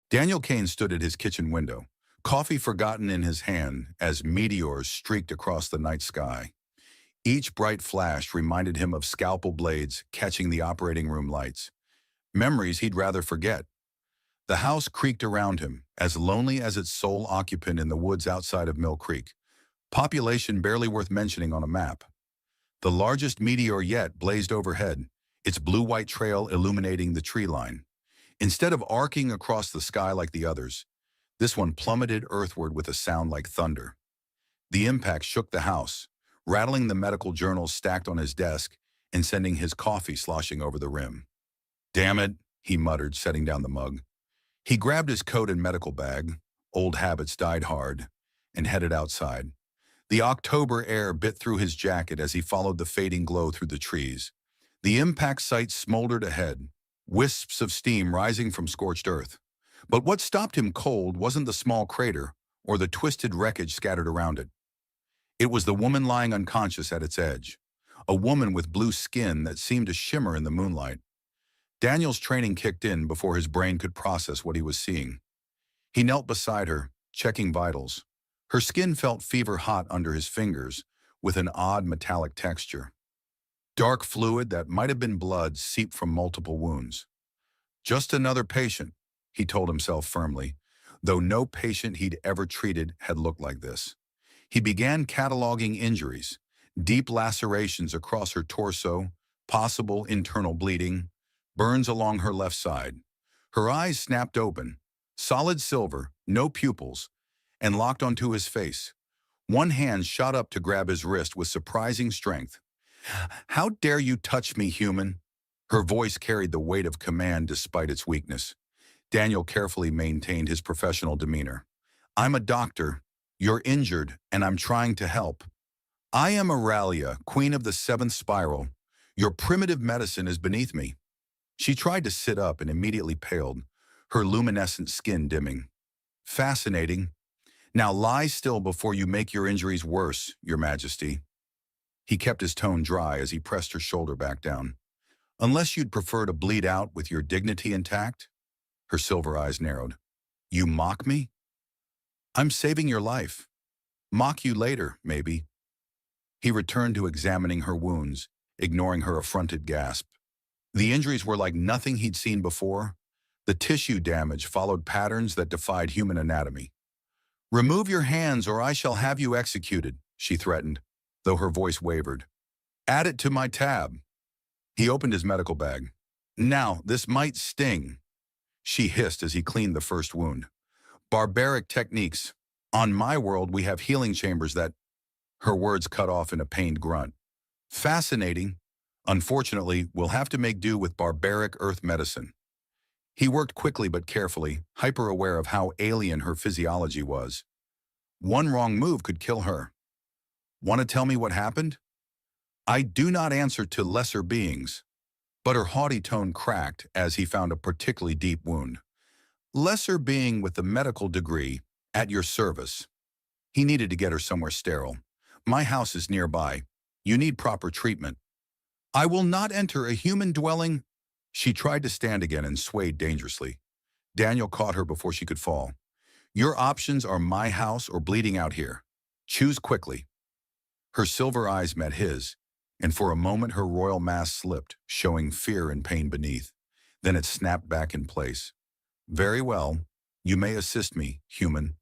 Daniel Kane stood at his kitchen window, coffee forgotten in his hand as meteors streaked across the night sky. Each bright flash reminded him of scalpel blades catching the operating room lights, memories he'd rather forget. The house creaked around him, as lonely as its sole occupant in the woods outside of Mill Creek, population barely worth mentioning on a map. The largest meteor yet blazed overhead, its blue-white trail illuminating the tree line. Instead of arcing across the sky like the others, this one plummeted earthward with a sound like thunder. The impact shook the house, rattling the medical journals stacked on his desk and sending his coffee sloshing over the rim. "Damn it," he muttered, setting down the mug. He grabbed his coat and medical bag, old habits died hard, and headed outside. The October air bit through his jacket as he followed the fading glow through the trees. The impact site smoldered ahead, wisps of steam rising from scorched earth. But what stopped him cold wasn't the small crater or the twisted wreckage scattered around it. It was the woman lying unconscious at its edge, a woman with blue skin that seemed to shimmer in the moonlight. Daniel's training kicked in before his brain could process what he was seeing. He knelt beside her, checking vitals. Her skin felt fever-hot under his fingers, with an odd metallic texture. Dark fluid that might have been blood seeped from multiple wounds. Just another patient, he told himself firmly, though no patient he'd ever treated had looked like this. He began cataloging injuries, deep lacerations across her torso, possible internal bleeding, burns along her left side. Her eyes snapped open, solid silver, no pupils, and locked onto his face. One hand shot up to grab his wrist with surprising strength. "How dare you touch me, human?" Her voice carried the weight of command despite its weakness. Daniel carefully maintained his professional demeanor. "I'm a doctor. You're injured, and I'm trying to help. I am Auralia, queen of the seventh spiral. Your primitive medicine is beneath me." She tried to sit up and immediately paled, her luminescent skin dimming. "Fascinating. Now lie still before you make your injuries worse, Your Majesty." He kept his tone dry as he pressed her shoulder back down. "Unless you'd prefer to bleed out with your dignity intact?" Her silver eyes narrowed. "You mock me? I'm saving your life. Mock you later, maybe." He returned to examining her wounds, ignoring her affronted gasp. The injuries were like nothing he'd seen before. The tissue damage followed patterns that defied human anatomy. "Remove your hands or I shall have you executed," she threatened, though her voice wavered. "Add it to my tab." He opened his medical bag. "Now, this might sting," she hissed as he cleaned the first wound. "Barbaric techniques. On my world, we have healing chambers that—" Her words cut off in a pained grunt. "Fascinating. Unfortunately, we'll have to make do with barbaric earth medicine." He worked quickly but carefully, hyper-aware of how alien her physiology was. One wrong move could kill her. "Want to tell me what happened?" "I do not answer to lesser beings." But her haughty tone cracked as he found a particularly deep wound. "Lesser being with the medical degree, at your service." He needed to get her somewhere sterile. "My house is nearby. You need proper treatment." "I will not enter a human dwelling." She tried to stand again and swayed dangerously. Daniel caught her before she could fall. "Your options are my house or bleeding out here. Choose quickly." Her silver eyes met his, and for a moment her royal mask slipped, showing fear and pain beneath. Then it snapped back in place. "Very well. You may assist me, human."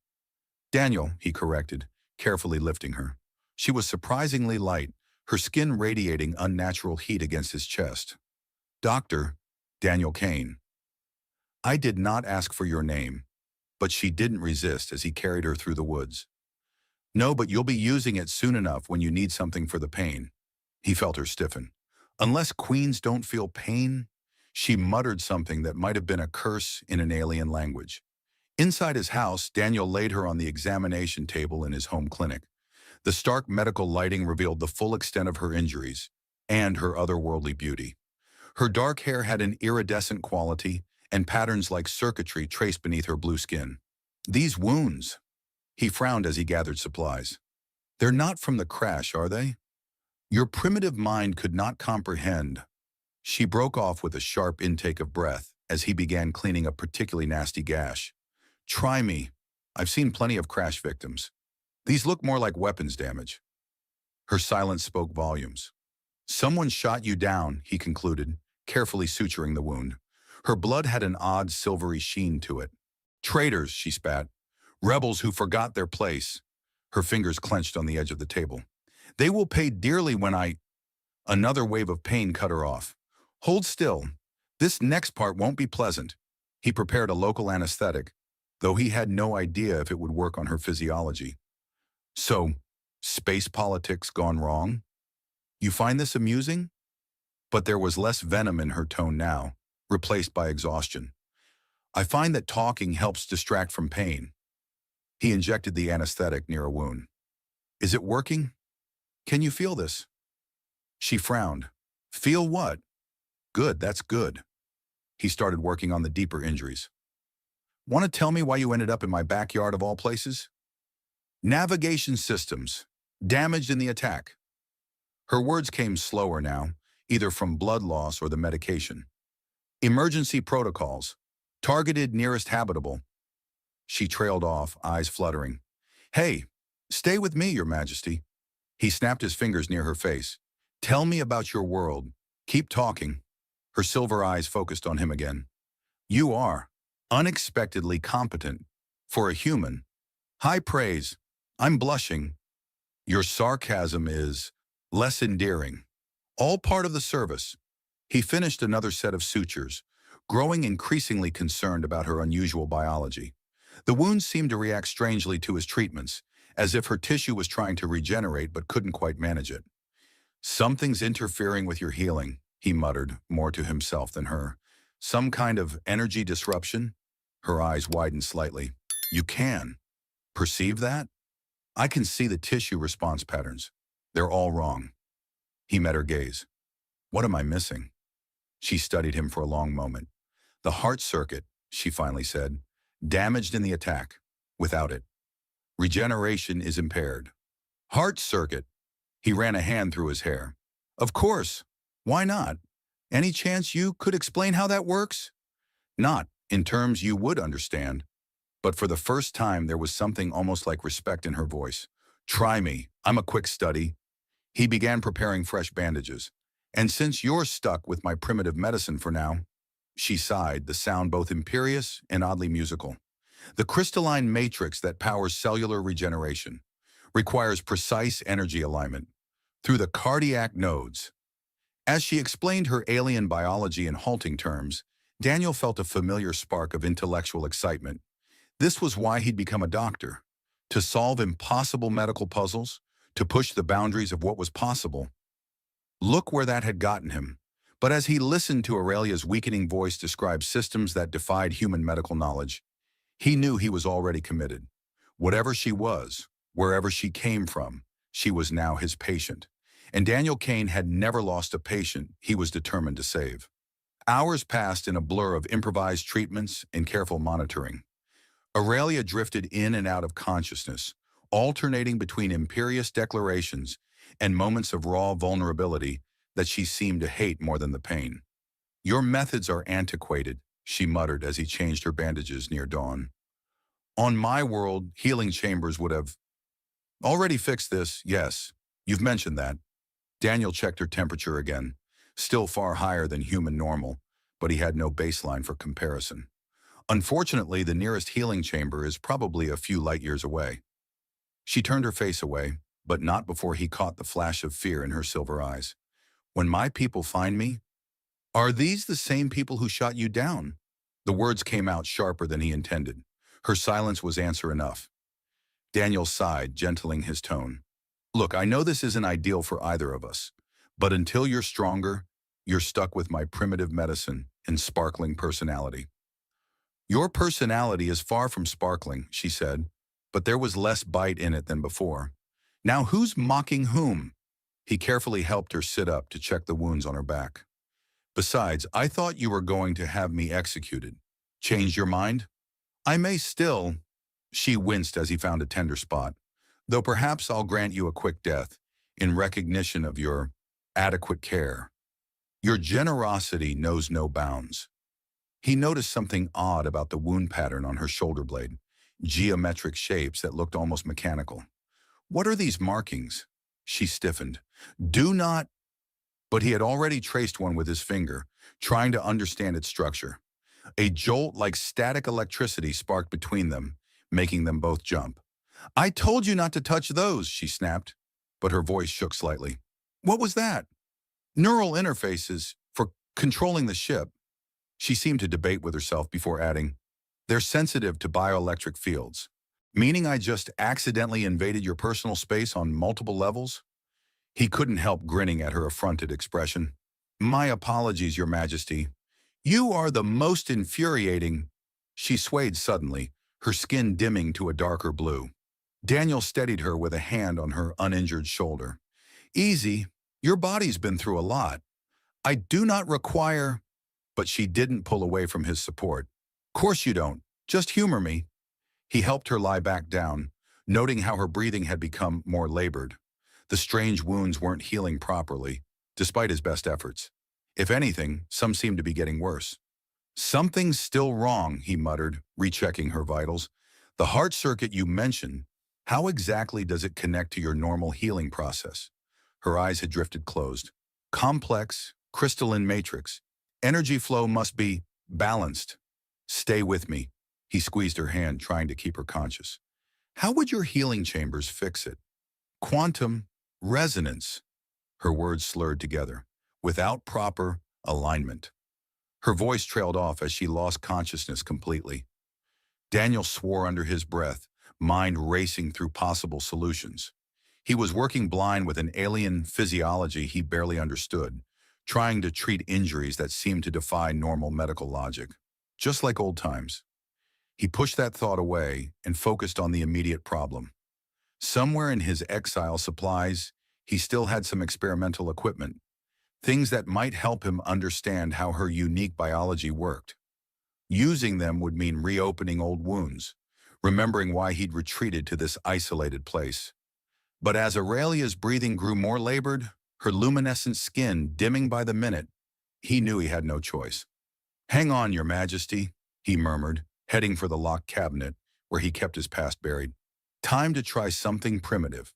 "Daniel," he corrected, carefully lifting her. She was surprisingly light, her skin radiating unnatural heat against his chest. "Dr. Daniel Kane." "I did not ask for your name." But she didn't resist as he carried her through the woods. "No, but you'll be using it soon enough when you need something for the pain." He felt her stiffen. "Unless queens don't feel pain?" She muttered something that might have been a curse in an alien language. Inside his house, Daniel laid her on the examination table in his home clinic. The stark medical lighting revealed the full extent of her injuries and her otherworldly beauty. Her dark hair had an iridescent quality, and patterns like circuitry traced beneath her blue skin. "These wounds," he frowned as he gathered supplies. "They're not from the crash, are they? Your primitive mind could not comprehend." She broke off with a sharp intake of breath, as he began cleaning a particularly nasty gash. Try me. I've seen plenty of crash victims. These look more like weapons damage. Her silence spoke volumes. Someone shot you down, he concluded, carefully suturing the wound. Her blood had an odd silvery sheen to it. Traitors, she spat. Rebels who forgot their place. Her fingers clenched on the edge of the table. They will pay dearly when I... Another wave of pain cut her off. Hold still. This next part won't be pleasant. He prepared a local anesthetic, though he had no idea if it would work on her physiology. So, space politics gone wrong? You find this amusing? But there was less venom in her tone now, replaced by exhaustion. I find that talking helps distract from pain. He injected the anesthetic near a wound. Is it working? Can you feel this? She frowned. Feel what? Good, that's good. He started working on the deeper injuries. Want to tell me why you ended up in my backyard of all places? Navigation systems. Damaged in the attack. Her words came slower now, either from blood loss or the medication. Emergency protocols. Targeted nearest habitable. She trailed off, eyes fluttering. Hey, stay with me, Your Majesty. He snapped his fingers near her face. Tell me about your world. Keep talking. Her silver eyes focused on him again. You are unexpectedly competent for a human. High praise. I'm blushing. Your sarcasm is less endearing. All part of the service. He finished another set of sutures, growing increasingly concerned about her unusual biology. The wound seemed to react strangely to his treatments, as if her tissue was trying to regenerate but couldn't quite manage it. Something's interfering with your healing, he muttered, more to himself than her. Some kind of energy disruption? Her eyes widened slightly. You can perceive that? I can see the tissue response patterns. They're all wrong. He met her gaze. What am I missing? She studied him for a long moment. The heart circuit, she finally said, damaged in the attack. Without it, regeneration is impaired. Heart circuit. He ran a hand through his hair. Of course. Why not? Any chance you could explain how that works? Not in terms you would understand. But for the first time, there was something almost like respect in her voice. Try me. I'm a quick study. He began preparing fresh bandages. And since you're stuck with my primitive medicine for now, she sighed, the sound both imperious and oddly musical. The crystalline matrix that powers cellular regeneration requires precise energy alignment through the cardiac nodes. As she explained her alien biology in halting terms, Daniel felt a familiar spark of intellectual excitement. This was why he'd become a doctor, to solve impossible medical puzzles, to push the boundaries of what was possible. Look where that had gotten him. But as he listened to Aurelia's weakening voice describe systems that defied human medical knowledge, he knew he was already committed. Whatever she was, wherever she came from, she was now his patient. And Daniel Kane had never lost a patient he was determined to save. Hours passed in a blur of improvised treatments and careful monitoring. Aurelia drifted in and out of consciousness, alternating between imperious declarations and moments of raw vulnerability that she seemed to hate more than the pain. Your methods are antiquated, she muttered as he changed her bandages near dawn. On my world, healing chambers would have already fixed this, yes. You've mentioned that. Daniel checked her temperature again, still far higher than human normal, but he had no baseline for comparison. Unfortunately, the nearest healing chamber is probably a few light years away. She turned her face away, but not before he caught the flash of fear in her silver eyes. When my people find me, are these the same people who shot you down? The words came out sharper than he intended. Her silence was answer enough. Daniel sighed, gentling his tone. Look, I know this isn't ideal for either of us, but until you're stronger, you're stuck with my primitive medicine and sparkling personality. Your personality is far from sparkling, she said, but there was less bite in it than before. Now who's mocking whom? He carefully helped her sit up to check the wounds on her back. Besides, I thought you were going to have me executed. Change your mind? I may still. She winced as he found a tender spot. Though perhaps I'll grant you a quick death in recognition of your adequate care. Your generosity knows no bounds. He noticed something odd about the wound pattern on her shoulder blade, geometric shapes that looked almost mechanical. What are these markings? She stiffened. Do not, but he had already traced one with his finger, trying to understand its structure. A jolt like static electricity sparked between them, making them both jump. I told you not to touch those, she snapped, but her voice shook slightly. What was that? Neural interfaces for controlling the ship. She seemed to debate with herself before adding, they're sensitive to bioelectric fields. Meaning I just accidentally invaded your personal space on multiple levels? He couldn't help grinning at her affronted expression. My apologies, Your Majesty. You are the most infuriating. She swayed suddenly, her skin dimming to a darker blue. Daniel steadied her with a hand on her uninjured shoulder. Easy, your body's been through a lot. I do not require... But she didn't pull away from his support. Course you don't. Just humor me. He helped her lie back down, noting how her breathing had become more labored. The strange wounds weren't healing properly, despite his best efforts. If anything, some seemed to be getting worse. Something's still wrong, he muttered, rechecking her vitals. The heart circuit you mentioned, how exactly does it connect to your normal healing process? Her eyes had drifted closed. Complex, crystalline matrix. Energy flow must be balanced. Stay with me. He squeezed her hand, trying to keep her conscious. How would your healing chambers fix it? Quantum resonance. Her words slurred together, without proper alignment. Her voice trailed off as she lost consciousness completely. Daniel swore under his breath, mind racing through possible solutions. He was working blind with an alien physiology he barely understood, trying to treat injuries that seemed to defy normal medical logic, just like old times. He pushed that thought away and focused on the immediate problem. Somewhere in his exile supplies, he still had some experimental equipment, things that might help him understand how her unique biology worked. Using them would mean reopening old wounds, remembering why he'd retreated to this isolated place. But as Aurelia's breathing grew more labored, her luminescent skin dimming by the minute, he knew he had no choice. Hang on, Your Majesty, he murmured, heading for the locked cabinet where he kept his past buried. Time to try something primitive.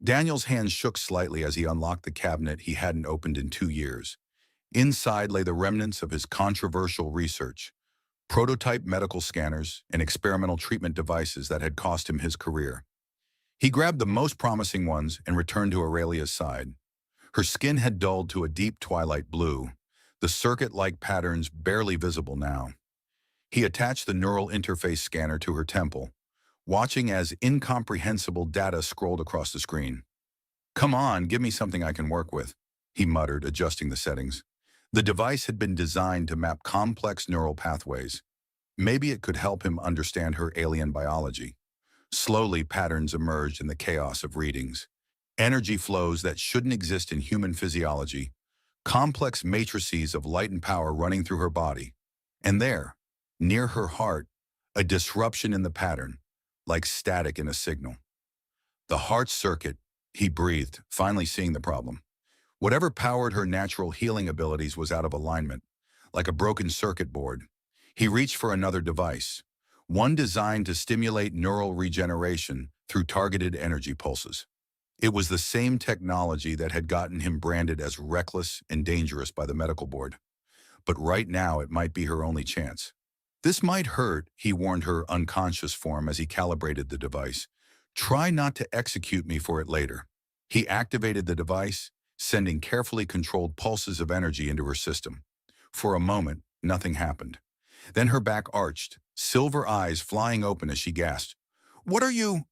Daniel's hand shook slightly as he unlocked the cabinet he hadn't opened in 2 years. Inside lay the remnants of his controversial research, prototype medical scanners and experimental treatment devices that had cost him his career. He grabbed the most promising ones and returned to Aurelia's side. Her skin had dulled to a deep twilight blue, the circuit-like patterns barely visible now. He attached the neural interface scanner to her temple, watching as incomprehensible data scrolled across the screen. Come on, give me something I can work with, he muttered, adjusting the settings. The device had been designed to map complex neural pathways. Maybe it could help him understand her alien biology. Slowly, patterns emerged in the chaos of readings. Energy flows that shouldn't exist in human physiology, complex matrices of light and power running through her body. And there, near her heart, a disruption in the pattern, like static in a signal. The heart circuit, he breathed, finally seeing the problem. Whatever powered her natural healing abilities was out of alignment, like a broken circuit board. He reached for another device, one designed to stimulate neural regeneration through targeted energy pulses. It was the same technology that had gotten him branded as reckless and dangerous by the medical board. But right now it might be her only chance. This might hurt, he warned her unconscious form as he calibrated the device. Try not to execute me for it later. He activated the device, sending carefully controlled pulses of energy into her system. For a moment, nothing happened. Then her back arched, silver eyes flying open as she gasped. What are you?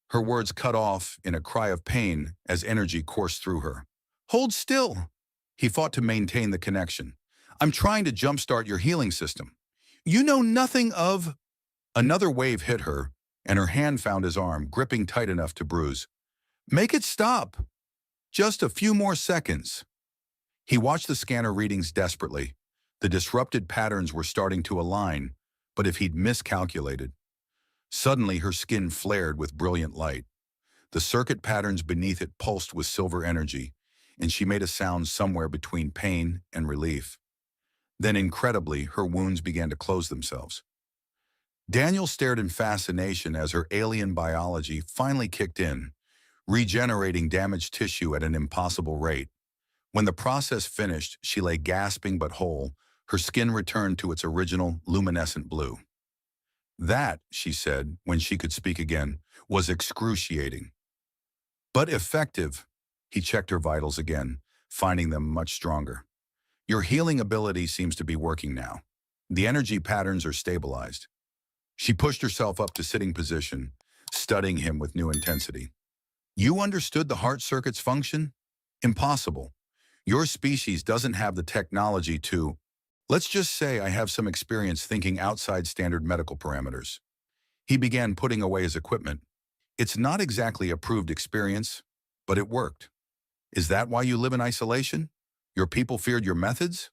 Her words cut off in a cry of pain as energy coursed through her. Hold still. He fought to maintain the connection. I'm trying to jumpstart your healing system. You know nothing of... Another wave hit her, and her hand found his arm, gripping tight enough to bruise. Make it stop. Just a few more seconds. He watched the scanner readings desperately. The disrupted patterns were starting to align, but if he'd miscalculated. Suddenly, her skin flared with brilliant light. The circuit patterns beneath it pulsed with silver energy, and she made a sound somewhere between pain and relief. Then, incredibly, her wounds began to close themselves. Daniel stared in fascination as her alien biology finally kicked in, regenerating damaged tissue at an impossible rate. When the process finished, she lay gasping but whole, her skin returned to its original luminescent blue. That, she said, when she could speak again, was excruciating. But effective. He checked her vitals again, finding them much stronger. Your healing ability seems to be working now. The energy patterns are stabilized. She pushed herself up to sitting position, studying him with new intensity. You understood the heart circuit's function? Impossible. Your species doesn't have the technology to. Let's just say I have some experience thinking outside standard medical parameters. He began putting away his equipment. It's not exactly a proved experience, but it worked. Is that why you live in isolation? Your people feared your methods?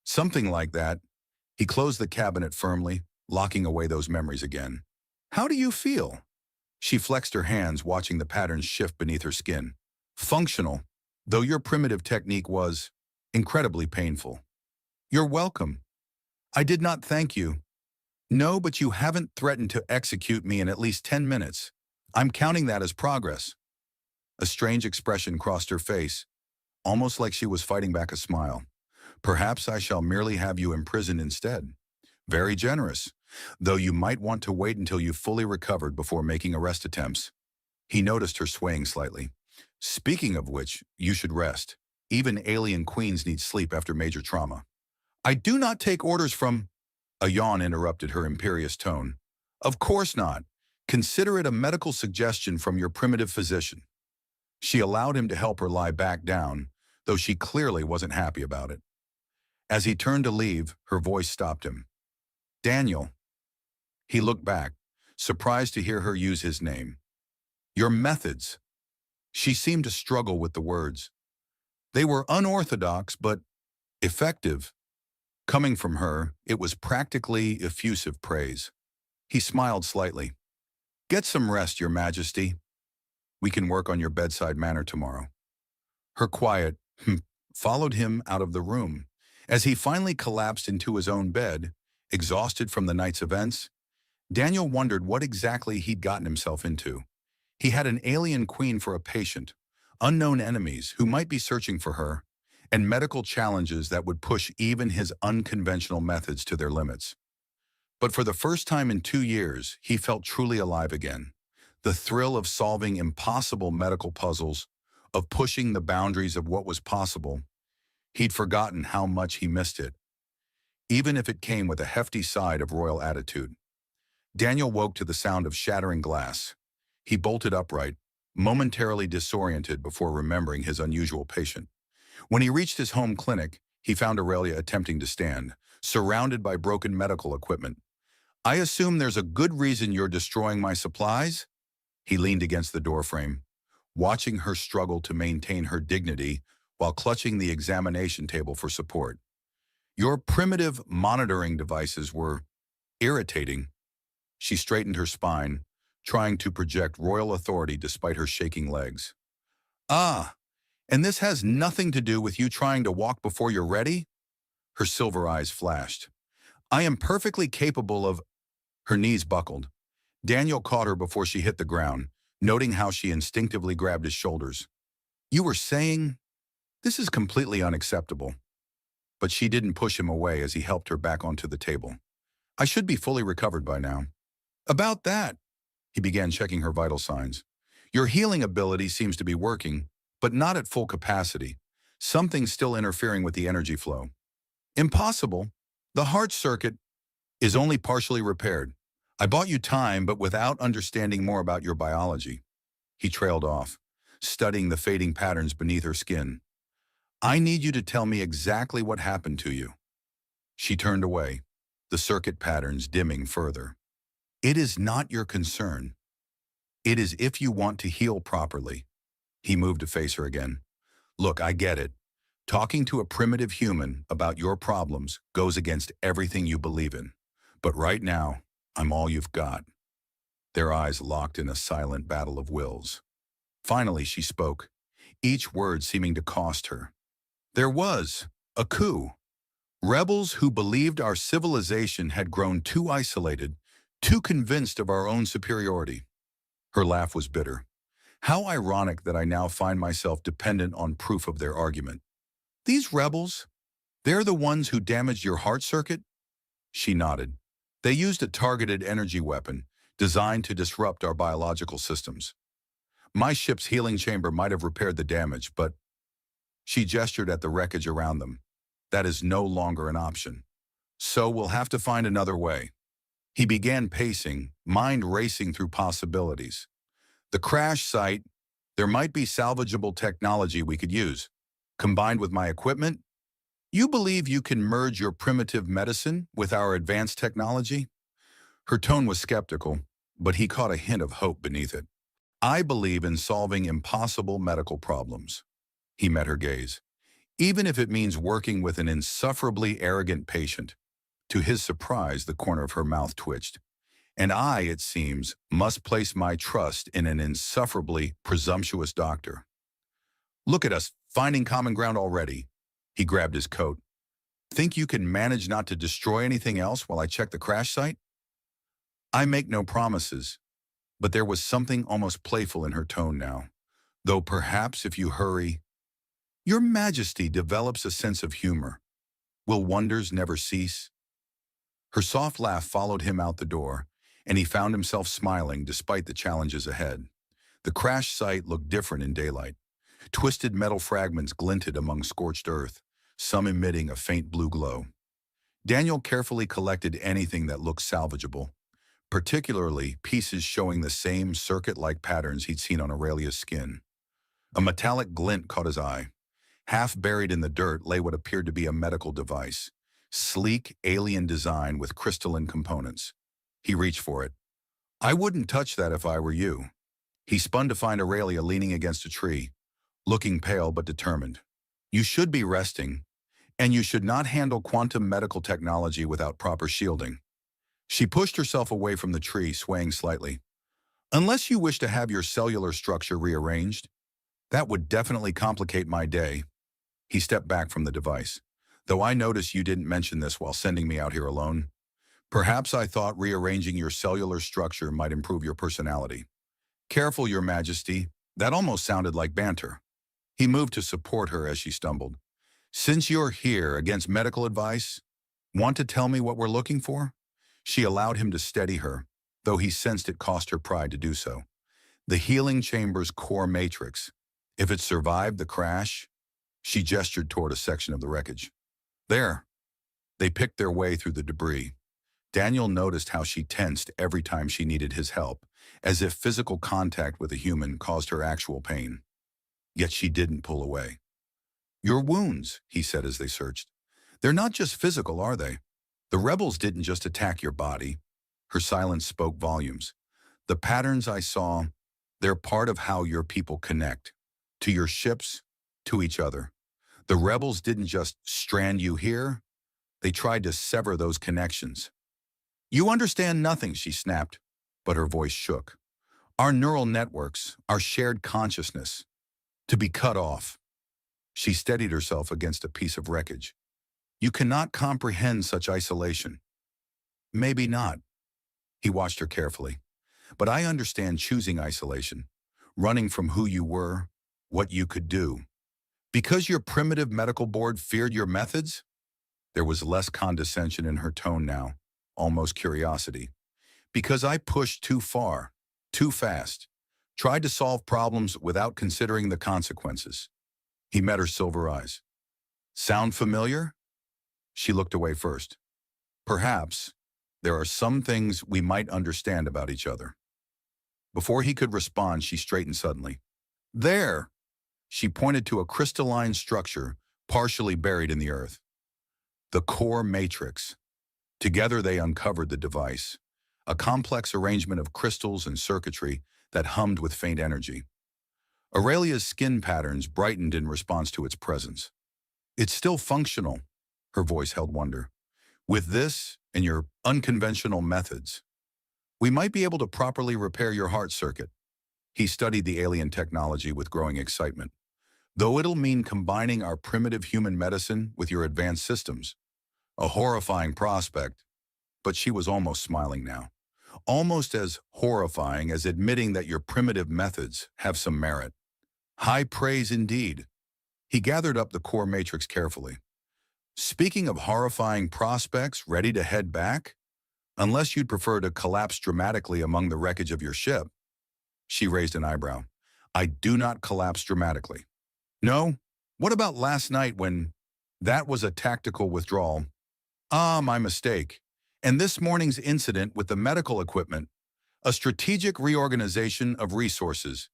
Something like that. He closed the cabinet firmly, locking away those memories again. How do you feel? She flexed her hands, watching the patterns shift beneath her skin. Functional, though your primitive technique was incredibly painful. You're welcome. I did not thank you. No, but you haven't threatened to execute me in at least 10 minutes. I'm counting that as progress. A strange expression crossed her face, almost like she was fighting back a smile. Perhaps I shall merely have you imprisoned instead. Very generous, though you might want to wait until you've fully recovered before making arrest attempts. He noticed her swaying slightly. Speaking of which, you should rest. Even alien queens need sleep after major trauma. I do not take orders from... A yawn interrupted her imperious tone. Of course not. Consider it a medical suggestion from your primitive physician. She allowed him to help her lie back down, though she clearly wasn't happy about it. As he turned to leave, her voice stopped him. Daniel. He looked back, surprised to hear her use his name. Your methods. She seemed to struggle with the words. They were unorthodox, but effective. Coming from her, it was practically effusive praise. He smiled slightly. Get some rest, Your Majesty. We can work on your bedside manner tomorrow. Her quiet followed him out of the room. As he finally collapsed into his own bed, exhausted from the night's events, Daniel wondered what exactly he'd gotten himself into. He had an alien queen for a patient, unknown enemies who might be searching for her, and medical challenges that would push even his unconventional methods to their limits. But for the first time in 2 years, he felt truly alive again. The thrill of solving impossible medical puzzles, of pushing the boundaries of what was possible. He'd forgotten how much he missed it, even if it came with a hefty side of royal attitude. Daniel woke to the sound of shattering glass. He bolted upright, momentarily disoriented before remembering his unusual patient. When he reached his home clinic, he found Aurelia attempting to stand, surrounded by broken medical equipment. I assume there's a good reason you're destroying my supplies? He leaned against the doorframe, watching her struggle to maintain her dignity while clutching the examination table for support. Your primitive monitoring devices were irritating. She straightened her spine, trying to project royal authority despite her shaking legs. Ah, and this has nothing to do with you trying to walk before you're ready? Her silver eyes flashed. I am perfectly capable of... Her knees buckled. Daniel caught her before she hit the ground, noting how she instinctively grabbed his shoulders. You were saying... This is completely unacceptable. But she didn't push him away as he helped her back onto the table. I should be fully recovered by now. About that, he began checking her vital signs. Your healing ability seems to be working, but not at full capacity. Something's still interfering with the energy flow. Impossible. The heart circuit is only partially repaired. I bought you time, but without understanding more about your biology. He trailed off, studying the fading patterns beneath her skin. I need you to tell me exactly what happened to you. She turned away, the circuit patterns dimming further. It is not your concern. It is if you want to heal properly. He moved to face her again. Look, I get it. Talking to a primitive human about your problems goes against everything you believe in. But right now, I'm all you've got. Their eyes locked in a silent battle of wills. Finally, she spoke, each word seeming to cost her. There was a coup. Rebels who believed our civilization had grown too isolated, too convinced of our own superiority. Her laugh was bitter. How ironic that I now find myself dependent on proof of their argument. These rebels, they're the ones who damaged your heart circuit? She nodded. They used a targeted energy weapon designed to disrupt our biological systems. My ship's healing chamber might have repaired the damage, but she gestured at the wreckage around them. That is no longer an option. So we'll have to find another way. He began pacing, mind racing through possibilities. The crash site, there might be salvageable technology we could use. Combined with my equipment, you believe you can merge your primitive medicine with our advanced technology? Her tone was skeptical, but he caught a hint of hope beneath it. I believe in solving impossible medical problems. He met her gaze. Even if it means working with an insufferably arrogant patient. To his surprise, the corner of her mouth twitched. And I, it seems, must place my trust in an insufferably presumptuous doctor. Look at us, finding common ground already. He grabbed his coat. Think you can manage not to destroy anything else while I check the crash site? I make no promises, but there was something almost playful in her tone now. Though perhaps if you hurry, Your Majesty develops a sense of humor. Will wonders never cease? Her soft laugh followed him out the door, and he found himself smiling despite the challenges ahead. The crash site looked different in daylight. Twisted metal fragments glinted among scorched earth, some emitting a faint blue glow. Daniel carefully collected anything that looked salvageable, particularly pieces showing the same circuit-like patterns he'd seen on Aurelia's skin. A metallic glint caught his eye. Half buried in the dirt lay what appeared to be a medical device, sleek, alien design with crystalline components. He reached for it. I wouldn't touch that if I were you. He spun to find Aurelia leaning against a tree, looking pale but determined. You should be resting, and you should not handle quantum medical technology without proper shielding. She pushed herself away from the tree, swaying slightly. Unless you wish to have your cellular structure rearranged, that would definitely complicate my day. He stepped back from the device. Though I notice you didn't mention this while sending me out here alone. Perhaps I thought rearranging your cellular structure might improve your personality. Careful, Your Majesty. That almost sounded like banter. He moved to support her as she stumbled. Since you're here against medical advice, want to tell me what we're looking for? She allowed him to steady her, though he sensed it cost her pride to do so. The healing chamber's core matrix. If it survived the crash, she gestured toward a section of the wreckage. There. They picked their way through the debris. Daniel noticed how she tensed every time she needed his help, as if physical contact with a human caused her actual pain. Yet she didn't pull away. Your wounds, he said as they searched. They're not just physical, are they? The rebels didn't just attack your body. Her silence spoke volumes. The patterns I saw, they're part of how your people connect. To your ships, to each other. The rebels didn't just strand you here. They tried to sever those connections. You understand nothing, she snapped, but her voice shook. Our neural networks, our shared consciousness, to be cut off. She steadied herself against a piece of wreckage. You cannot comprehend such isolation. Maybe not. He watched her carefully. But I understand choosing isolation, running from who you were, what you could do. Because your primitive medical board feared your methods? There was less condescension in her tone now, almost curiosity. Because I pushed too far, too fast, tried to solve problems without considering the consequences. He met her silver eyes. Sound familiar? She looked away first. Perhaps there are some things we might understand about each other. Before he could respond, she straightened suddenly. There! She pointed to a crystalline structure partially buried in the earth. The core matrix. Together they uncovered the device, a complex arrangement of crystals and circuitry that hummed with faint energy. Aurelia's skin patterns brightened in response to its presence. It's still functional, her voice held wonder. With this and your unconventional methods, we might be able to properly repair your heart circuit. He studied the alien technology with growing excitement. Though it'll mean combining our primitive human medicine with your advanced systems. A horrifying prospect, but she was almost smiling now. Almost as horrifying as admitting that your primitive methods have some merit. High praise indeed. He gathered up the core matrix carefully. Speaking of horrifying prospects ready to head back, unless you'd prefer to collapse dramatically among the wreckage of your ship. She raised an eyebrow. I do not collapse dramatically. No? What about last night when that was a tactical withdrawal? Ah, my mistake. And this morning's incident with the medical equipment, a strategic reorganization of resources.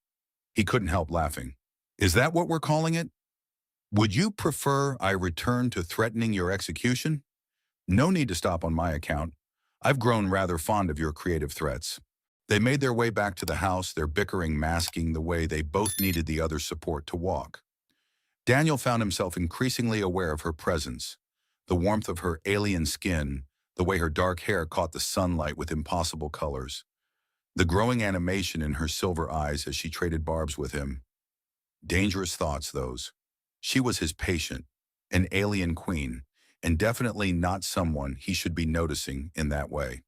He couldn't help laughing. Is that what we're calling it? Would you prefer I return to threatening your execution? No need to stop on my account. I've grown rather fond of your creative threats. They made their way back to the house, their bickering masking the way they both needed the other's support to walk. Daniel found himself increasingly aware of her presence, the warmth of her alien skin, the way her dark hair caught the sunlight with impossible colors, the growing animation in her silver eyes as she traded barbs with him. Dangerous thoughts, those. She was his patient, an alien queen, and definitely not someone he should be noticing in that way.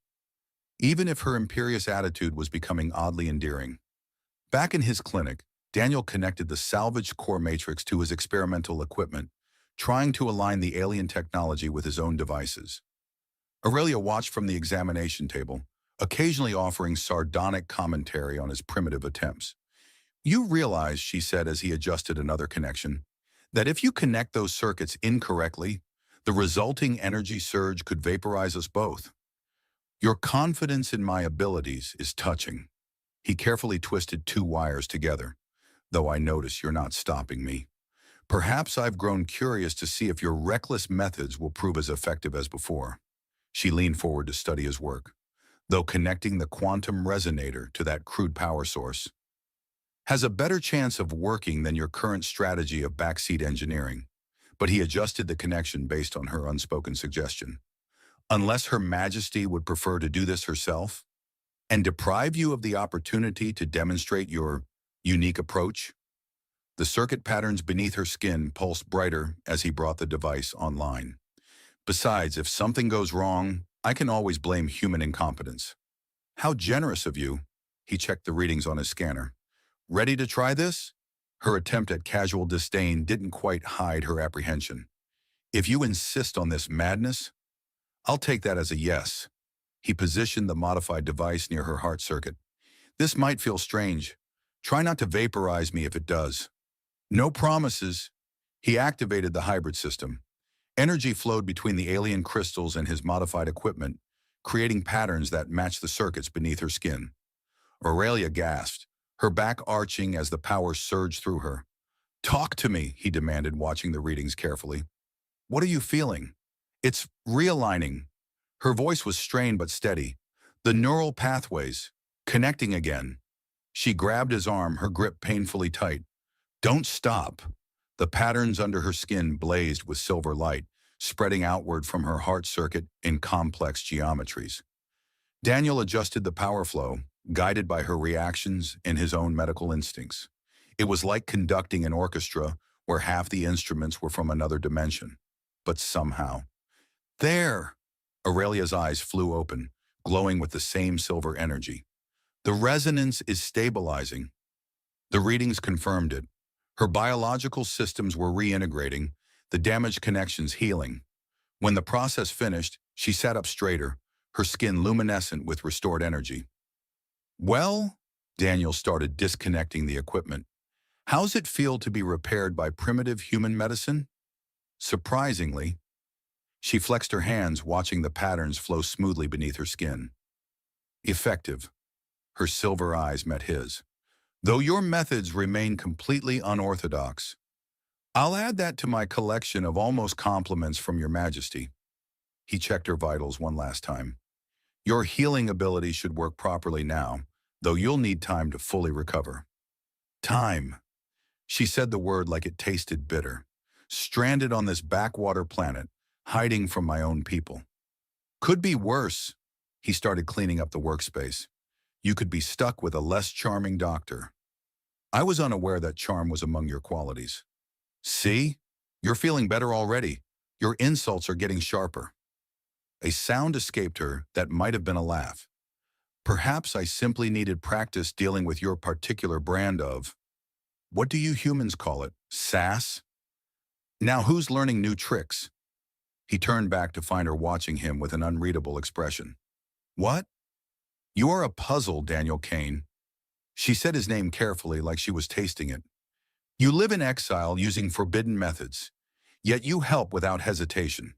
Even if her imperious attitude was becoming oddly endearing. Back in his clinic, Daniel connected the salvaged core matrix to his experimental equipment, trying to align the alien technology with his own devices. Aurelia watched from the examination table, occasionally offering sardonic commentary on his primitive attempts. You realize, she said as he adjusted another connection, that if you connect those circuits incorrectly, the resulting energy surge could vaporize us both. Your confidence in my abilities is touching. He carefully twisted two wires together, though I notice you're not stopping me. Perhaps I've grown curious to see if your reckless methods will prove as effective as before. She leaned forward to study his work, though connecting the quantum resonator to that crude power source has a better chance of working than your current strategy of backseat engineering. But he adjusted the connection based on her unspoken suggestion. Unless Her Majesty would prefer to do this herself and deprive you of the opportunity to demonstrate your unique approach. The circuit patterns beneath her skin pulsed brighter as he brought the device online. Besides, if something goes wrong, I can always blame human incompetence. How generous of you. He checked the readings on his scanner. Ready to try this? Her attempt at casual disdain didn't quite hide her apprehension. If you insist on this madness, I'll take that as a yes. He positioned the modified device near her heart circuit. This might feel strange. Try not to vaporize me if it does. No promises. He activated the hybrid system. Energy flowed between the alien crystals and his modified equipment, creating patterns that matched the circuits beneath her skin. Aurelia gasped, her back arching as the power surged through her. Talk to me, he demanded, watching the readings carefully. What are you feeling? It's realigning. Her voice was strained but steady. The neural pathways, connecting again. She grabbed his arm, her grip painfully tight. Don't stop. The patterns under her skin blazed with silver light, spreading outward from her heart circuit in complex geometries. Daniel adjusted the power flow, guided by her reactions and his own medical instincts. It was like conducting an orchestra where half the instruments were from another dimension. But somehow. There! Aurelia's eyes flew open, glowing with the same silver energy. The resonance is stabilizing. The readings confirmed it. Her biological systems were reintegrating, the damaged connections healing. When the process finished, she sat up straighter, her skin luminescent with restored energy. Well, Daniel started disconnecting the equipment. How's it feel to be repaired by primitive human medicine? Surprisingly, she flexed her hands, watching the patterns flow smoothly beneath her skin. Effective. Her silver eyes met his. Though your methods remain completely unorthodox, I'll add that to my collection of almost compliments from Your Majesty. He checked her vitals one last time. Your healing ability should work properly now, though you'll need time to fully recover. Time. She said the word like it tasted bitter. Stranded on this backwater planet, hiding from my own people. Could be worse. He started cleaning up the workspace. You could be stuck with a less charming doctor. I was unaware that charm was among your qualities. See? You're feeling better already. Your insults are getting sharper. A sound escaped her that might have been a laugh. Perhaps I simply needed practice dealing with your particular brand of, what do you humans call it, sass? Now who's learning new tricks? He turned back to find her watching him with an unreadable expression. What? You are a puzzle, Daniel Kane. She said his name carefully like she was tasting it. You live in exile using forbidden methods, yet you help without hesitation.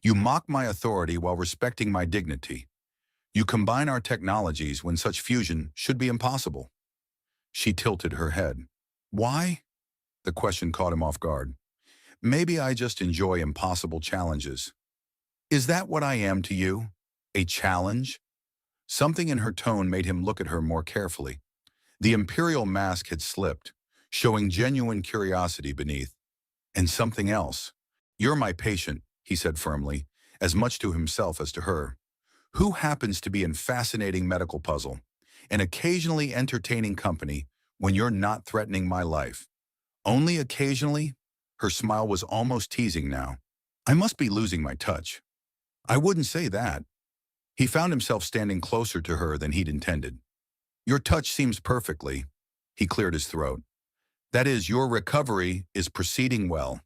You mock my authority while respecting my dignity. You combine our technologies when such fusion should be impossible. She tilted her head. Why? The question caught him off guard. Maybe I just enjoy impossible challenges. Is that what I am to you? A challenge? Something in her tone made him look at her more carefully. The imperial mask had slipped, showing genuine curiosity beneath. And something else. You're my patient, he said firmly, as much to himself as to her, who happens to be in fascinating medical puzzle, and occasionally entertaining company when you're not threatening my life. Only occasionally? Her smile was almost teasing now. I must be losing my touch. I wouldn't say that. He found himself standing closer to her than he'd intended. Your touch seems perfectly. He cleared his throat. That is, your recovery is proceeding well.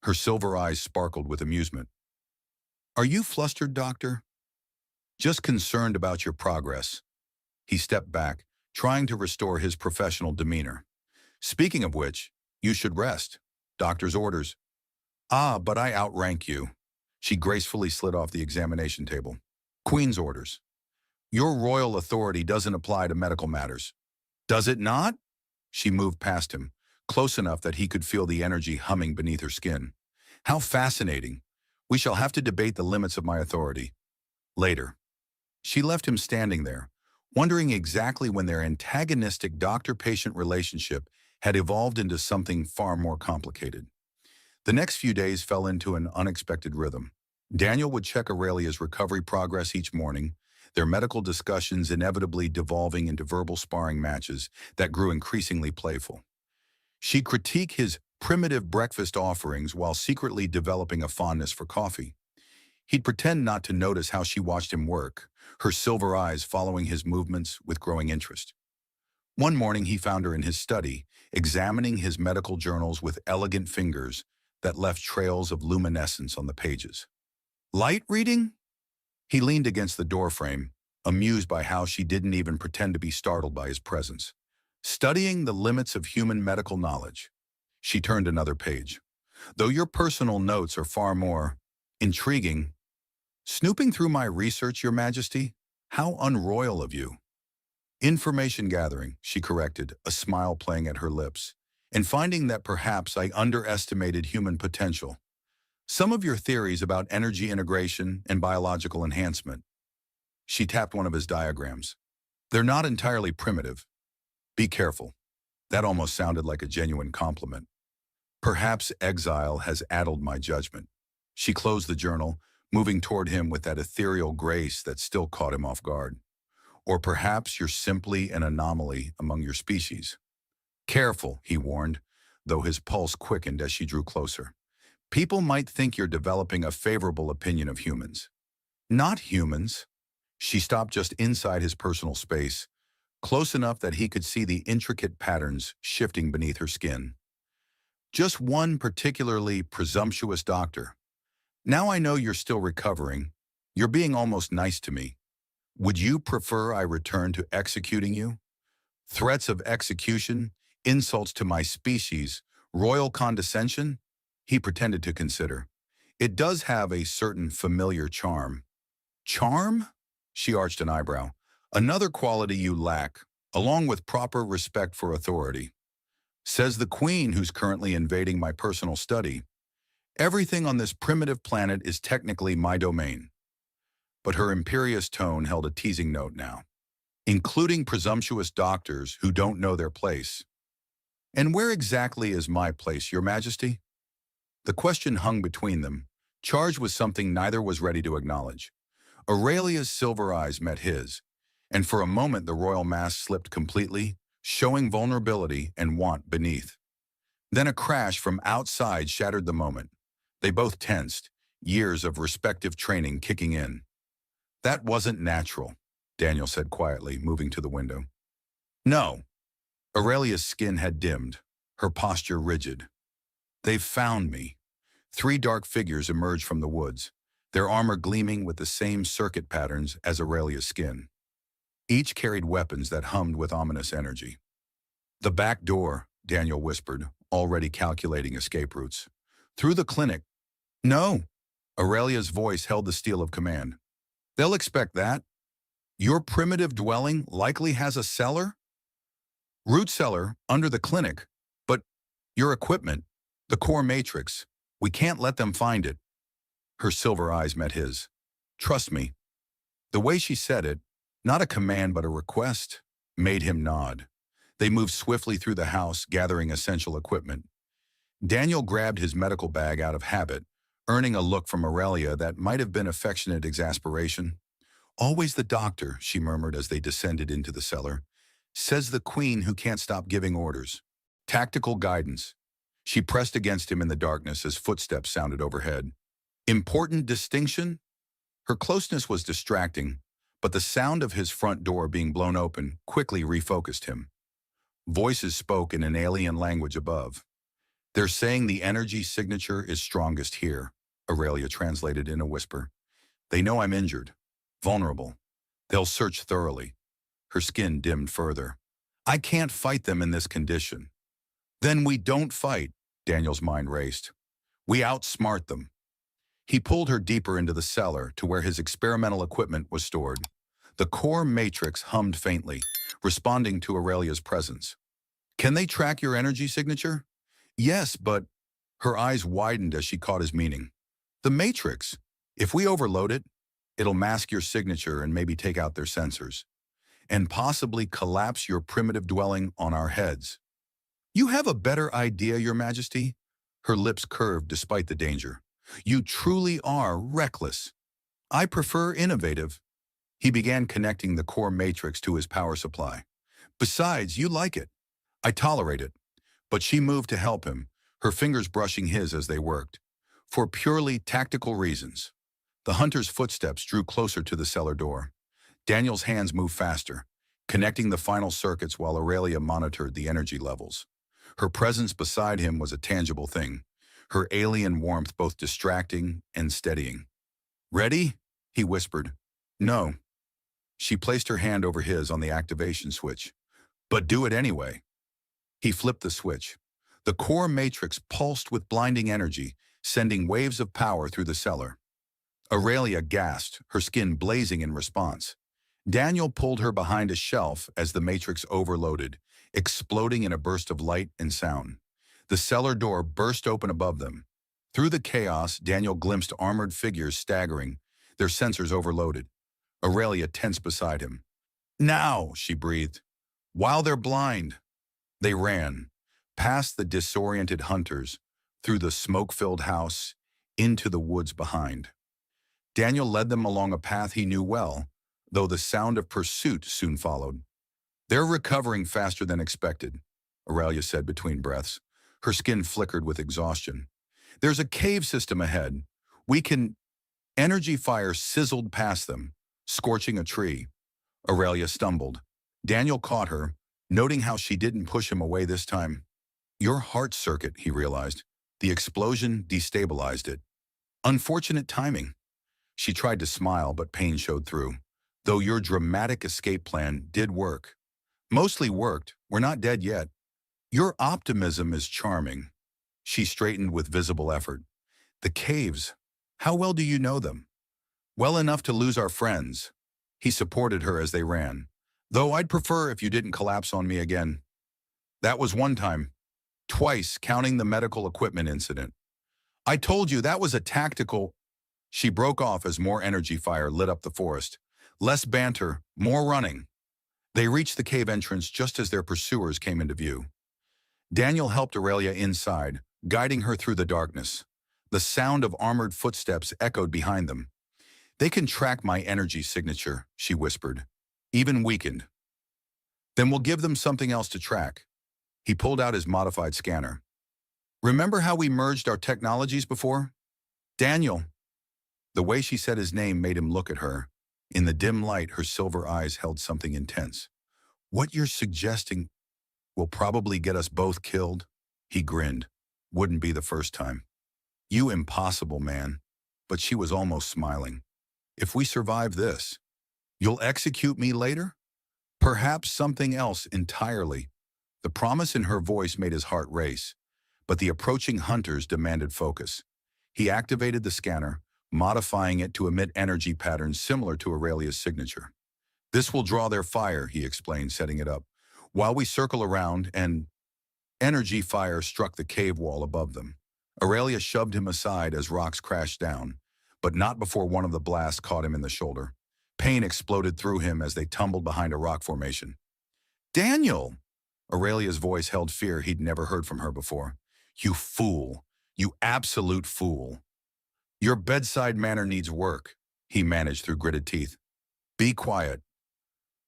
Her silver eyes sparkled with amusement. Are you flustered, doctor? Just concerned about your progress. He stepped back, trying to restore his professional demeanor. Speaking of which, you should rest. Doctor's orders. Ah, but I outrank you. She gracefully slid off the examination table. Queen's orders. Your royal authority doesn't apply to medical matters. Does it not? She moved past him, close enough that he could feel the energy humming beneath her skin. How fascinating. We shall have to debate the limits of my authority. Later. She left him standing there, wondering exactly when their antagonistic doctor-patient relationship had evolved into something far more complicated. The next few days fell into an unexpected rhythm. Daniel would check Aurelia's recovery progress each morning, their medical discussions inevitably devolving into verbal sparring matches that grew increasingly playful. She'd critique his primitive breakfast offerings while secretly developing a fondness for coffee. He'd pretend not to notice how she watched him work, her silver eyes following his movements with growing interest. One morning he found her in his study, examining his medical journals with elegant fingers that left trails of luminescence on the pages. Light reading? He leaned against the doorframe, amused by how she didn't even pretend to be startled by his presence. Studying the limits of human medical knowledge. She turned another page. Though your personal notes are far more intriguing. Snooping through my research, Your Majesty? How unroyal of you. Information gathering, she corrected, a smile playing at her lips, and finding that perhaps I underestimated human potential. Some of your theories about energy integration and biological enhancement. She tapped one of his diagrams. They're not entirely primitive. Be careful. That almost sounded like a genuine compliment. Perhaps exile has addled my judgment. She closed the journal, moving toward him with that ethereal grace that still caught him off guard. Or perhaps you're simply an anomaly among your species. Careful, he warned, though his pulse quickened as she drew closer. People might think you're developing a favorable opinion of humans. Not humans. She stopped just inside his personal space, close enough that he could see the intricate patterns shifting beneath her skin. Just one particularly presumptuous doctor. Now I know you're still recovering. You're being almost nice to me. Would you prefer I return to executing you? Threats of execution, insults to my species, royal condescension? He pretended to consider. It does have a certain familiar charm. Charm? She arched an eyebrow. Another quality you lack, along with proper respect for authority. Says the Queen, who's currently invading my personal study. Everything on this primitive planet is technically my domain. But her imperious tone held a teasing note now, including presumptuous doctors who don't know their place. And where exactly is my place, Your Majesty? The question hung between them, charged with something neither was ready to acknowledge. Aurelia's silver eyes met his, and for a moment the royal mask slipped completely, showing vulnerability and want beneath. Then a crash from outside shattered the moment. They both tensed, years of respective training kicking in. That wasn't natural, Daniel said quietly, moving to the window. No. Aurelia's skin had dimmed, her posture rigid. They've found me. Three dark figures emerged from the woods, their armor gleaming with the same circuit patterns as Aurelia's skin. Each carried weapons that hummed with ominous energy. The back door, Daniel whispered, already calculating escape routes. Through the clinic. No. Aurelia's voice held the steel of command. They'll expect that. Your primitive dwelling likely has a cellar? Root cellar, under the clinic. But your equipment, the core matrix, we can't let them find it. Her silver eyes met his. Trust me. The way she said it, not a command but a request, made him nod. They moved swiftly through the house, gathering essential equipment. Daniel grabbed his medical bag out of habit, earning a look from Aurelia that might have been affectionate exasperation. Always the doctor, she murmured as they descended into the cellar. Says the queen who can't stop giving orders. Tactical guidance. She pressed against him in the darkness as footsteps sounded overhead. Important distinction? Her closeness was distracting, but the sound of his front door being blown open quickly refocused him. Voices spoke in an alien language above. They're saying the energy signature is strongest here, Aurelia translated in a whisper. They know I'm injured, vulnerable. They'll search thoroughly. Her skin dimmed further. I can't fight them in this condition. Then we don't fight, Daniel's mind raced. We outsmart them. He pulled her deeper into the cellar to where his experimental equipment was stored. The core matrix hummed faintly, responding to Aurelia's presence. Can they track your energy signature? Yes, but... Her eyes widened as she caught his meaning. The matrix. If we overload it, it'll mask your signature and maybe take out their sensors. And possibly collapse your primitive dwelling on our heads. You have a better idea, Your Majesty? Her lips curved despite the danger. You truly are reckless. I prefer innovative. He began connecting the core matrix to his power supply. Besides, you like it. I tolerate it. But she moved to help him, her fingers brushing his as they worked. For purely tactical reasons. The hunter's footsteps drew closer to the cellar door. Daniel's hands moved faster, connecting the final circuits while Aurelia monitored the energy levels. Her presence beside him was a tangible thing, her alien warmth both distracting and steadying. Ready? He whispered. No. She placed her hand over his on the activation switch. But do it anyway. He flipped the switch. The core matrix pulsed with blinding energy, sending waves of power through the cellar. Aurelia gasped, her skin blazing in response. Daniel pulled her behind a shelf as the matrix overloaded, exploding in a burst of light and sound. The cellar door burst open above them. Through the chaos, Daniel glimpsed armored figures staggering, their sensors overloaded. Aurelia tensed beside him. Now, she breathed. While they're blind. They ran, past the disoriented hunters, through the smoke-filled house, into the woods behind. Daniel led them along a path he knew well, though the sound of pursuit soon followed. They're recovering faster than expected, Aurelia said between breaths. Her skin flickered with exhaustion. There's a cave system ahead. We can... Energy fire sizzled past them, scorching a tree. Aurelia stumbled. Daniel caught her, noting how she didn't push him away this time. Your heart circuit, he realized. The explosion destabilized it. Unfortunate timing. She tried to smile, but pain showed through. Though your dramatic escape plan did work. Mostly worked. We're not dead yet. Your optimism is charming. She straightened with visible effort. The caves. How well do you know them? Well enough to lose our friends. He supported her as they ran. Though I'd prefer if you didn't collapse on me again. That was one time. Twice, counting the medical equipment incident. I told you that was a tactical... She broke off as more energy fire lit up the forest. Less banter, more running. They reached the cave entrance just as their pursuers came into view. Daniel helped Aurelia inside, guiding her through the darkness. The sound of armored footsteps echoed behind them. They can track my energy signature, she whispered, even weakened. Then we'll give them something else to track. He pulled out his modified scanner. Remember how we merged our technologies before? Daniel, The way she said his name made him look at her. In the dim light, her silver eyes held something intense. What you're suggesting will probably get us both killed? He grinned. Wouldn't be the first time. You impossible man. But she was almost smiling. If we survive this, you'll execute me later? Perhaps something else entirely. The promise in her voice made his heart race, but the approaching hunters demanded focus. He activated the scanner, modifying it to emit energy patterns similar to Aurelia's signature. This will draw their fire, he explained, setting it up. While we circle around, an energy fire struck the cave wall above them. Aurelia shoved him aside as rocks crashed down, but not before one of the blasts caught him in the shoulder. Pain exploded through him as they tumbled behind a rock formation. Daniel! Aurelia's voice held fear he'd never heard from her before. You fool! You absolute fool! Your bedside manner needs work, he managed through gritted teeth. Be quiet.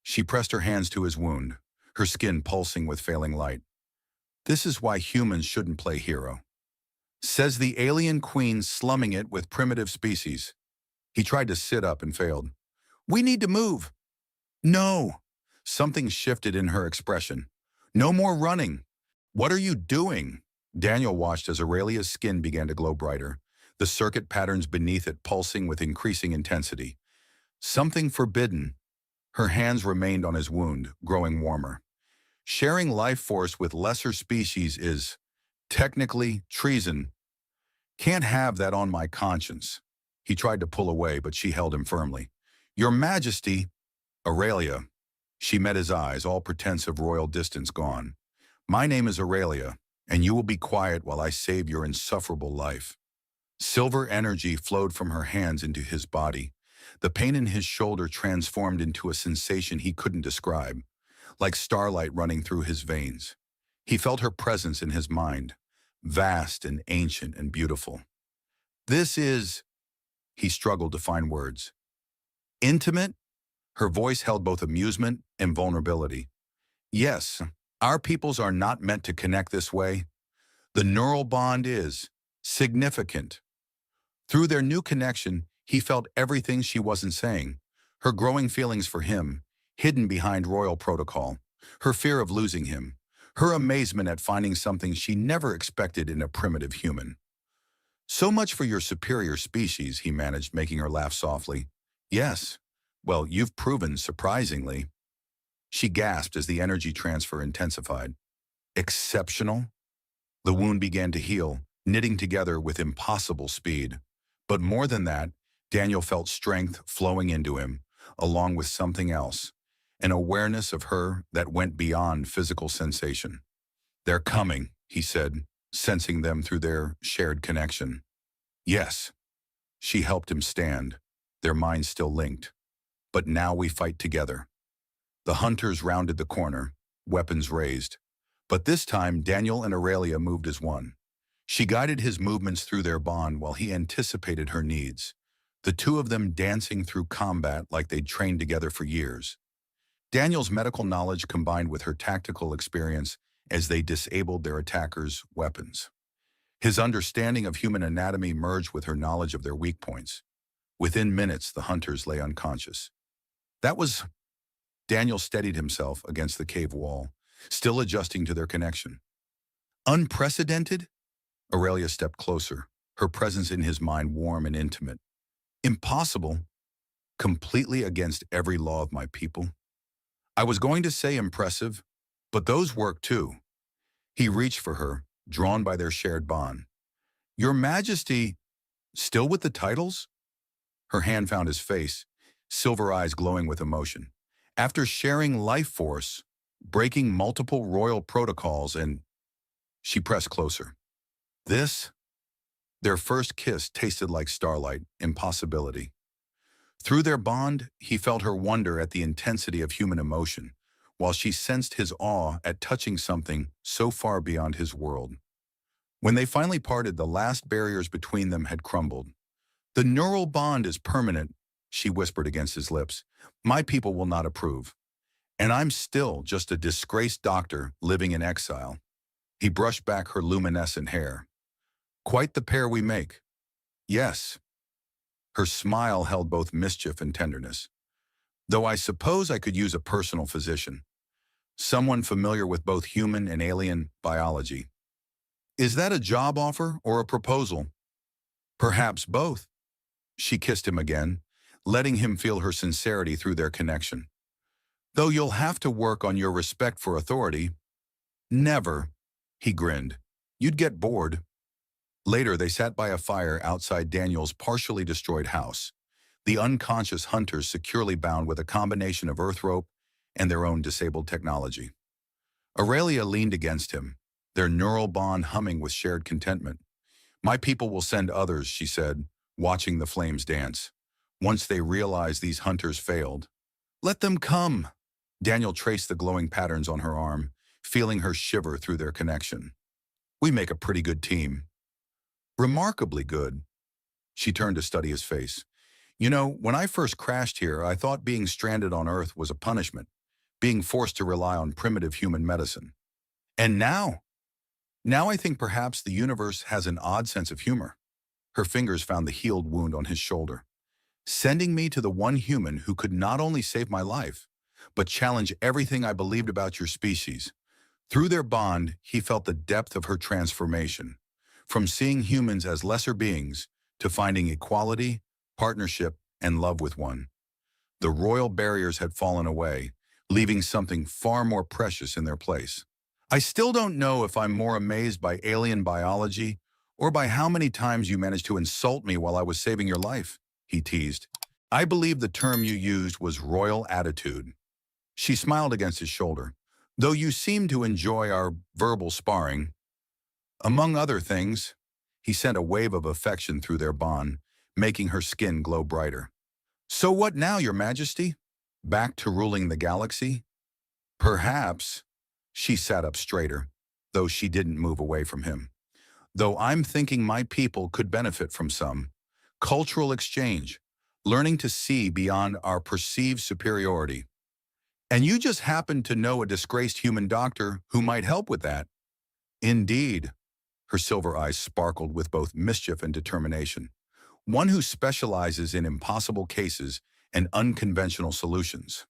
She pressed her hands to his wound, her skin pulsing with failing light. This is why humans shouldn't play hero. Says the alien queen slumming it with primitive species. He tried to sit up and failed. We need to move. No. Something shifted in her expression. No more running. What are you doing? Daniel watched as Aurelia's skin began to glow brighter, the circuit patterns beneath it pulsing with increasing intensity. Something forbidden. Her hands remained on his wound, growing warmer. Sharing life force with lesser species is, technically, treason. Can't have that on my conscience. He tried to pull away, but she held him firmly. Your Majesty, Aurelia. She met his eyes, all pretense of royal distance gone. My name is Aurelia, and you will be quiet while I save your insufferable life. Silver energy flowed from her hands into his body. The pain in his shoulder transformed into a sensation he couldn't describe, like starlight running through his veins. He felt her presence in his mind, vast and ancient and beautiful. This is, he struggled to find words. Intimate? Her voice held both amusement and vulnerability. Yes, our peoples are not meant to connect this way. The neural bond is significant. Through their new connection, he felt everything she wasn't saying. Her growing feelings for him, hidden behind royal protocol. Her fear of losing him. Her amazement at finding something she never expected in a primitive human. So much for your superior species, he managed, making her laugh softly. Yes. Well, you've proven surprisingly. She gasped as the energy transfer intensified. Exceptional? The wound began to heal, knitting together with impossible speed. But more than that, Daniel felt strength flowing into him, along with something else, an awareness of her that went beyond physical sensation. They're coming, he said, sensing them through their shared connection. Yes. She helped him stand, their minds still linked. But now we fight together. The hunters rounded the corner, weapons raised. But this time, Daniel and Aurelia moved as one. She guided his movements through their bond while he anticipated her needs, the two of them dancing through combat like they'd trained together for years. Daniel's medical knowledge combined with her tactical experience as they disabled their attackers' weapons. His understanding of human anatomy merged with her knowledge of their weak points. Within minutes, the hunters lay unconscious. Daniel steadied himself against the cave wall, still adjusting to their connection. Unprecedented? Aurelia stepped closer, her presence in his mind warm and intimate. Impossible. Completely against every law of my people. I was going to say impressive, but those work too. He reached for her, drawn by their shared bond. Your Majesty, still with the titles? Her hand found his face, silver eyes glowing with emotion. After sharing life force, breaking multiple royal protocols, and she pressed closer. Their first kiss tasted like starlight, impossibility. Through their bond, he felt her wonder at the intensity of human emotion, while she sensed his awe at touching something so far beyond his world. When they finally parted, the last barriers between them had crumbled. The neural bond is permanent, she whispered against his lips. My people will not approve. And I'm still just a disgraced doctor living in exile. He brushed back her luminescent hair. Quite the pair we make. Yes. Her smile held both mischief and tenderness. Though I suppose I could use a personal physician, someone familiar with both human and alien biology. Is that a job offer or a proposal? Perhaps both. She kissed him again, letting him feel her sincerity through their connection. Though you'll have to work on your respect for authority. Never, he grinned. You'd get bored. Later, they sat by a fire outside Daniel's partially destroyed house, the unconscious hunters securely bound with a combination of earth rope and their own disabled technology. Aurelia leaned against him, their neural bond humming with shared contentment. My people will send others, she said, watching the flames dance. Once they realize these hunters failed. Let them come. Daniel traced the glowing patterns on her arm, feeling her shiver through their connection. We make a pretty good team. Remarkably good. She turned to study his face. You know, when I first crashed here, I thought being stranded on Earth was a punishment, being forced to rely on primitive human medicine. And now I think perhaps the universe has an odd sense of humor. Her fingers found the healed wound on his shoulder, sending me to the one human who could not only save my life, but challenge everything I believed about your species. Through their bond, he felt the depth of her transformation, from seeing humans as lesser beings to finding equality, partnership, and love with one. The royal barriers had fallen away, leaving something far more precious in their place. I still don't know if I'm more amazed by alien biology or by how many times you managed to insult me while I was saving your life, he teased. I believe the term you used was royal attitude. She smiled against his shoulder. Though you seem to enjoy our verbal sparring. Among other things, he sent a wave of affection through their bond, making her skin glow brighter. So what now, Your Majesty? Back to ruling the galaxy? Perhaps. She sat up straighter, though she didn't move away from him. Though I'm thinking my people could benefit from some cultural exchange, learning to see beyond our perceived superiority. And you just happen to know a disgraced human doctor who might help with that. Indeed. Her silver eyes sparkled with both mischief and determination. One who specializes in impossible cases and unconventional solutions.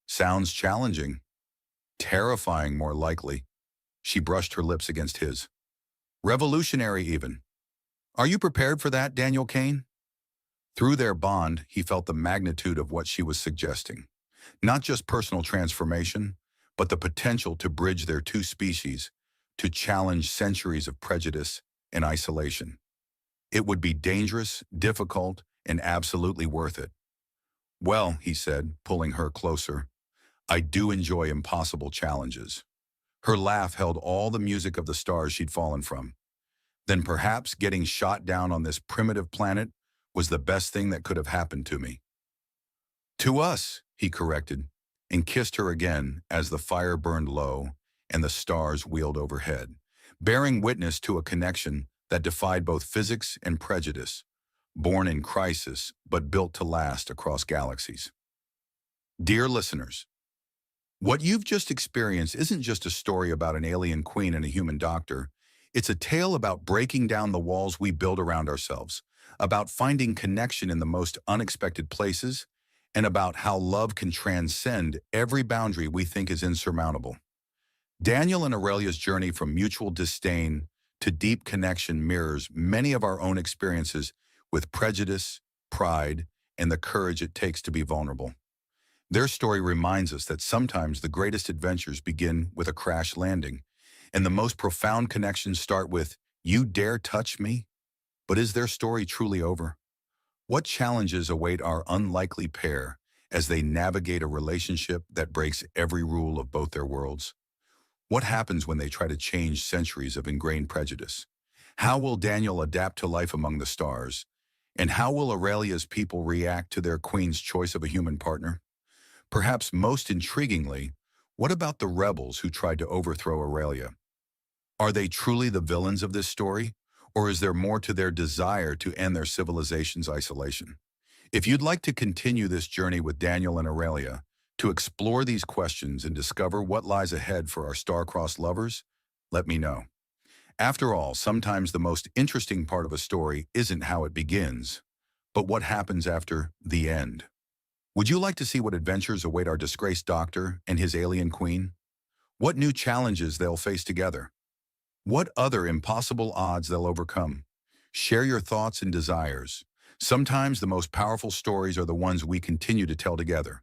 Sounds challenging. Terrifying, more likely. She brushed her lips against his. Revolutionary, even. Are you prepared for that, Daniel Kane? Through their bond, he felt the magnitude of what she was suggesting. Not just personal transformation, but the potential to bridge their two species, to challenge centuries of prejudice and isolation. It would be dangerous, difficult, and absolutely worth it. Well, he said, pulling her closer, I do enjoy impossible challenges. Her laugh held all the music of the stars she'd fallen from. Then perhaps getting shot down on this primitive planet was the best thing that could have happened to me. To us, he corrected, and kissed her again as the fire burned low and the stars wheeled overhead, bearing witness to a connection that defied both physics and prejudice, born in crisis but built to last across galaxies. Dear listeners, what you've just experienced isn't just a story about an alien queen and a human doctor. It's a tale about breaking down the walls we build around ourselves, about finding connection in the most unexpected places, and about how love can transcend every boundary we think is insurmountable. Daniel and Aurelia's journey from mutual disdain to deep connection mirrors many of our own experiences with prejudice, pride, and the courage it takes to be vulnerable. Their story reminds us that sometimes the greatest adventures begin with a crash landing, and the most profound connections start with, "You dare touch me?" But is their story truly over? What challenges await our unlikely pair as they navigate a relationship that breaks every rule of both their worlds? What happens when they try to change centuries of ingrained prejudice? How will Daniel adapt to life among the stars? And how will Aurelia's people react to their queen's choice of a human partner? Perhaps most intriguingly, what about the rebels who tried to overthrow Aurelia? Are they truly the villains of this story? Or is there more to their desire to end their civilization's isolation? If you'd like to continue this journey with Daniel and Aurelia, to explore these questions and discover what lies ahead for our star-crossed lovers, let me know. After all, sometimes the most interesting part of a story isn't how it begins, but what happens after the end. Would you like to see what adventures await our disgraced doctor and his alien queen? What new challenges they'll face together? What other impossible odds they'll overcome? Share your thoughts and desires. Sometimes the most powerful stories are the ones we continue to tell together.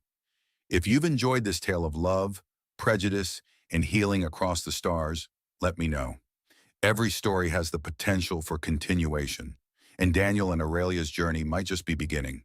If you've enjoyed this tale of love, prejudice, and healing across the stars, let me know. Every story has the potential for continuation, and Daniel and Aurelia's journey might just be beginning.